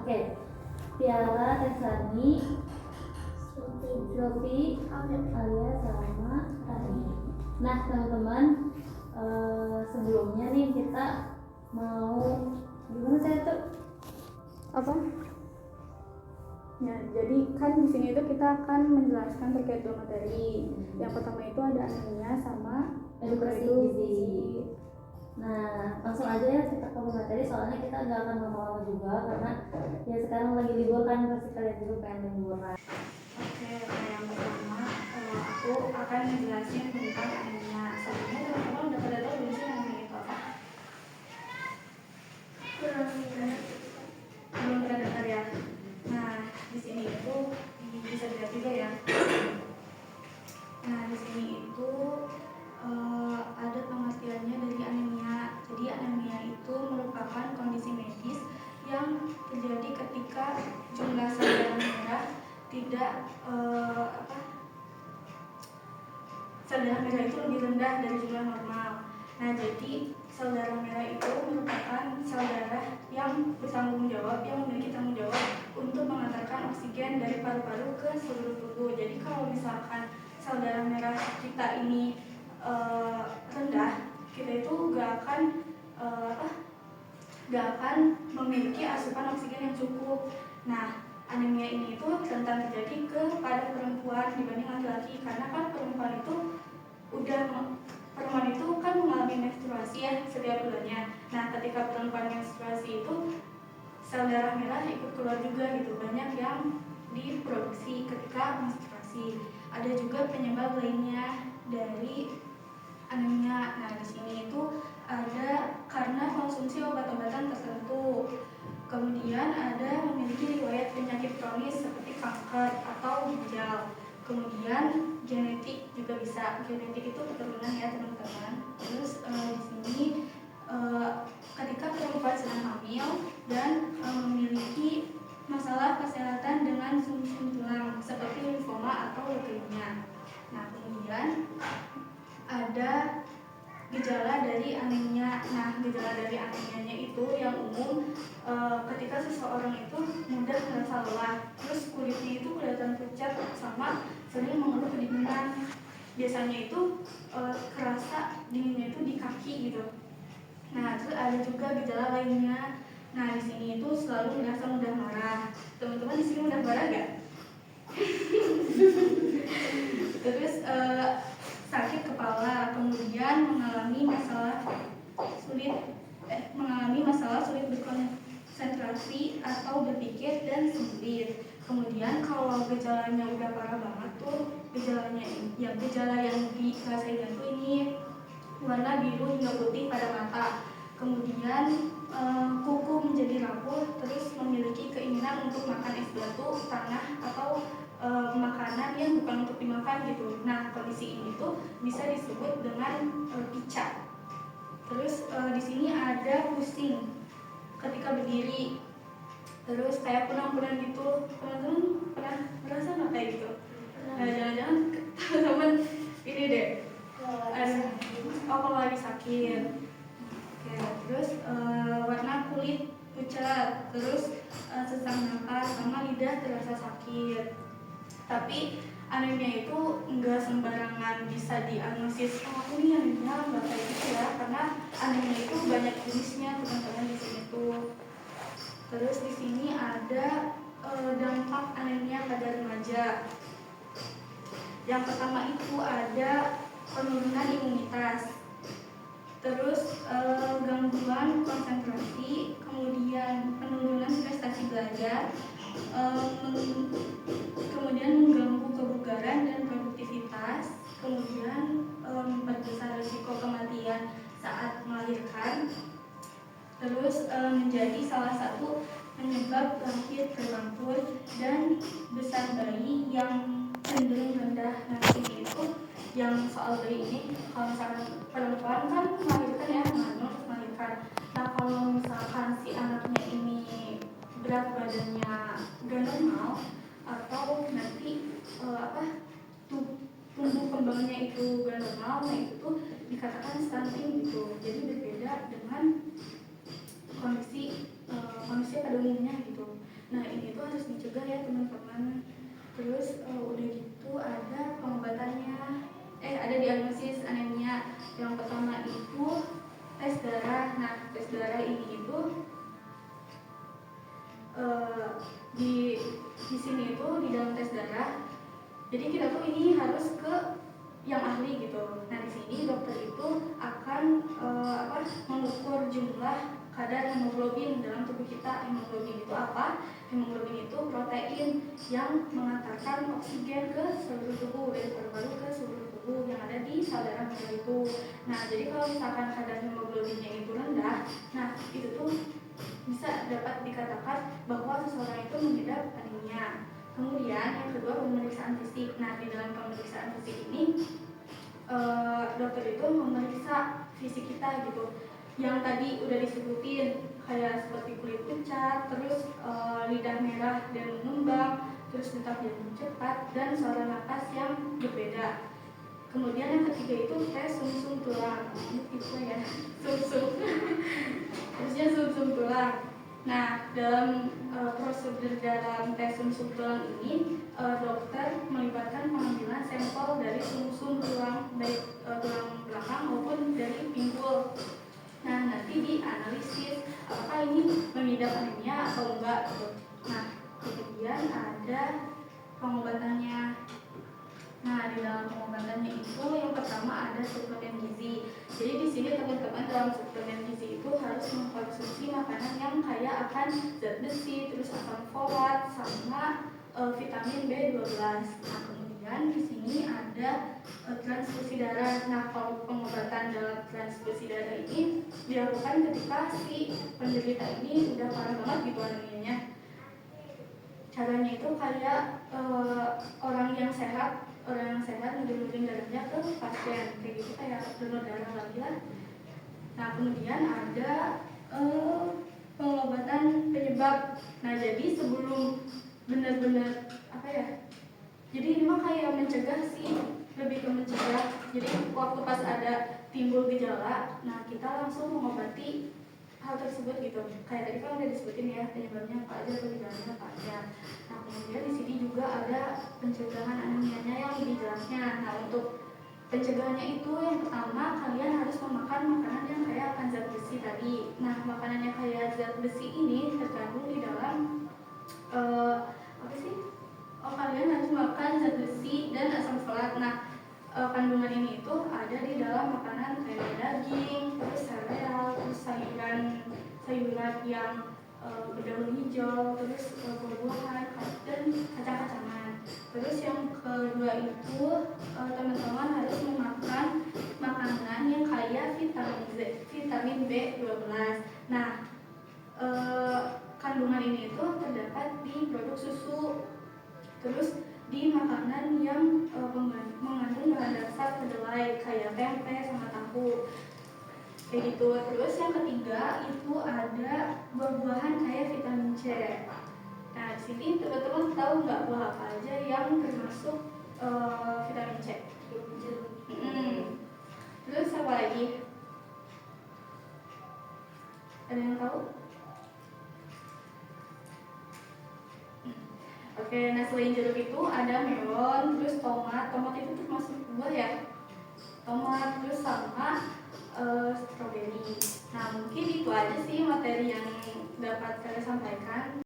Oke. Tiara, Tesani, Sofi, Alia sama Rani. Nah teman-teman, sebelumnya nih kita mau gimana saya tuh apa? Ya, jadi kan di sini itu kita akan menjelaskan terkait dua materi. Yang pertama itu ada anemia sama edukasi gizi. Nah, langsung aja ya kita ke materi, soalnya kita nggak akan lama-lama juga karena ya sekarang lagi libur kan, pasti kalian juga pengen liburan. Oke, nah yang pertama aku akan menjelaskan tentang anemia. Sebelumnya teman-teman udah pada tahu belum sih anemia itu apa? Belum pernah dengar ya. Nah, di sini itu bisa dilihat juga ya. Nah, di sini itu ada pengertiannya dari anemia. Jadi anemia itu merupakan kondisi medis yang terjadi ketika jumlah sel darah merah tidak sel darah merah itu lebih rendah dari jumlah normal. Nah, jadi sel darah merah itu merupakan sel darah yang bertanggung jawab, yang memiliki tanggung jawab untuk mengantarkan oksigen dari paru-paru ke seluruh tubuh. Jadi kalau misalkan sel darah merah kita ini rendah, kita itu gak akan memiliki asupan oksigen yang cukup. Nah, anemia ini itu rentan terjadi kepada perempuan dibanding laki-laki, karena kan perempuan itu kan mengalami menstruasi ya setiap bulannya. Nah, ketika perempuan menstruasi itu sel darah merah ikut keluar juga gitu, banyak yang diproduksi ketika menstruasi. Ada juga penyebab lainnya dari anemia. Nah, di sini itu ada karena konsumsi obat-obatan tertentu. Kemudian ada memiliki riwayat penyakit kronis seperti kanker atau ginjal. Kemudian genetik juga bisa. Genetik itu keturunan ya teman-teman. Terus di sini ketika perempuan sedang hamil dan memiliki masalah kesehatan dengan sum-sum tulang seperti limfoma atau leukemia. Nah, kemudian ada gejala dari anemia. Nah, gejala dari anemianya itu yang umum ketika seseorang itu mudah merasa lelah, terus kulitnya itu kelihatan pucat sama sering mengeluh kedinginan. Biasanya itu kerasa dinginnya itu di kaki gitu. Nah, terus ada juga gejala lainnya. Nah, di sini itu selalu merasa mudah marah. Teman-teman di sini mudah marah nggak? Terus sakit kepala, kemudian mengalami masalah sulit berkonsentrasi atau berpikir dan sulit. Kemudian kalau gejalanya udah parah banget tuh, gejala yang dirasain itu ini warna biru hingga putih pada mata. Kemudian kuku menjadi rapuh, terus memiliki keinginan untuk makan es batu, tanah atau makanan yang bukan untuk dimakan gitu. Nah, kondisi ini tuh bisa disebut dengan pica. Terus di sini ada pusing ketika berdiri, terus kayak kunang-kunang gitu. Teman-teman pernah merasa nggak kayak gitu? Nah, jangan-jangan teman-teman ini deh kalau lagi sakit. Oke, terus warna kulit pucat, terus sesak napas sama lidah terasa sakit. Tapi anemia itu enggak sembarangan bisa diagnosis. Oh, aku ini anemia, enggak kayak gitu ya, karena anemia itu banyak jenisnya teman-teman di sini tuh. Terus di sini ada dampak anemia pada remaja. Yang pertama itu ada penurunan imunitas, terus gangguan konsentrasi, kemudian penurunan prestasi belajar, kemudian mengganggu kebugaran dan produktivitas, kemudian memperbesar risiko kematian saat melahirkan, terus menjadi salah satu penyebab lahir prematur dan besar bayi yang cenderung rendah. Nah, ini itu yang soal bayi ini, kalau misalkan perempuan kan melahirkan ya, melahirkan. Nah, kalau misalkan si anaknya ini berat badannya gak normal atau nanti tumbuh kembangnya itu gak normal, nah itu tuh dikatakan stunting gitu. Jadi berbeda dengan kondisi pada umumnya gitu. harus dicegah ya teman-teman. Terus udah gitu ada pengobatannya, ada diagnosis anemia. Yang pertama itu tes darah. Nah, tes darah ini itu di sini itu di dalam tes darah. Jadi kita tuh ini harus ke yang ahli gitu. Nah, di sini dokter itu akan mengukur jumlah kadar hemoglobin dalam tubuh kita. Hemoglobin itu apa? Hemoglobin itu protein yang mengantarkan oksigen ke seluruh tubuh, dari paru-paru ke seluruh tubuh yang ada di sel darah merah itu. Nah, jadi kalau misalkan kadar hemoglobinnya itu rendah, nah itu tuh bisa dapat dikatakan bahwa seseorang itu mengidap anemia. Kemudian yang kedua, pemeriksaan fisik. Nah, di dalam pemeriksaan fisik ini dokter itu memeriksa fisik kita gitu. Yang tadi udah disebutin kayak seperti kulit pucat, terus lidah merah dan mengembang, terus detak jantung cepat, dan suara napas yang berbeda. Kemudian yang ketiga itu tes sumsum tulang. Itu ya, sumsum. Terusnya sumsum tulang. Nah, dalam prosedur dalam tes sumsum tulang ini, dokter melibatkan pengambilan sampel dari sumsum tulang, baik tulang belakang maupun dari pinggul. Nah, nanti dianalisis apakah ini mengidap anemia atau enggak gitu. Nah, kemudian ada pengobatannya. Nah, di dalam pengobatannya itu yang pertama ada suplemen gizi. Jadi di sini teman-teman dalam suplemen gizi itu harus mengkonsumsi makanan yang kaya akan zat besi, terus asam folat, sama vitamin B12. Nah, kemudian di sini ada transfusi darah. Nah, kalau pengobatan dalam transfusi darah ini dilakukan ketika si penderita ini udah parah banget gitu anemianya. Caranya itu kayak orang yang sehat mendonorin darahnya ke pasien, kayak gitu, kayak donor darah lagi lah. Nah, kemudian ada pengobatan penyebab. Nah, jadi sebelum benar-benar jadi ini mah kayak mencegah sih, lebih ke mencegah. Jadi waktu pas ada timbul gejala, nah kita langsung mengobati hal tersebut gitu. Kayak tadi kan udah disebutin ya penyebabnya apa aja, gejalanya apa aja. Nah, kemudian di sini juga ada pencegahan anemianya yang lebih jelasnya. Nah, untuk pencegahannya itu yang pertama, kalian harus memakan makanan yang kaya akan zat besi tadi. Nah, makanan yang kaya zat besi ini terkandung di dalam kalian harus makan zat besi dan asam folat. Nah, kandungan ini itu ada di dalam makanan kayak daging, terus sereal, terus sayuran yang berdaun hijau, terus buah-buahan dan kacang-kacangan. Terus yang kedua itu teman-teman harus memakan makanan yang kaya vitamin B12. Nah, kandungan ini itu terdapat di produk susu, terus di makanan yang mengandung bahan dasar kedelai kayak tempe sama tahu, kayak gitu. Terus yang ketiga itu ada buah-buahan kayak vitamin C. Nah, di sini teman-teman tahu nggak buah apa aja yang termasuk vitamin C? Terus apa lagi? Ada yang tahu? Oke, nah selain jeruk itu ada melon, terus tomat itu termasuk buah ya? Tomat, terus sama stroberi. Nah, mungkin itu aja sih materi yang dapat saya sampaikan.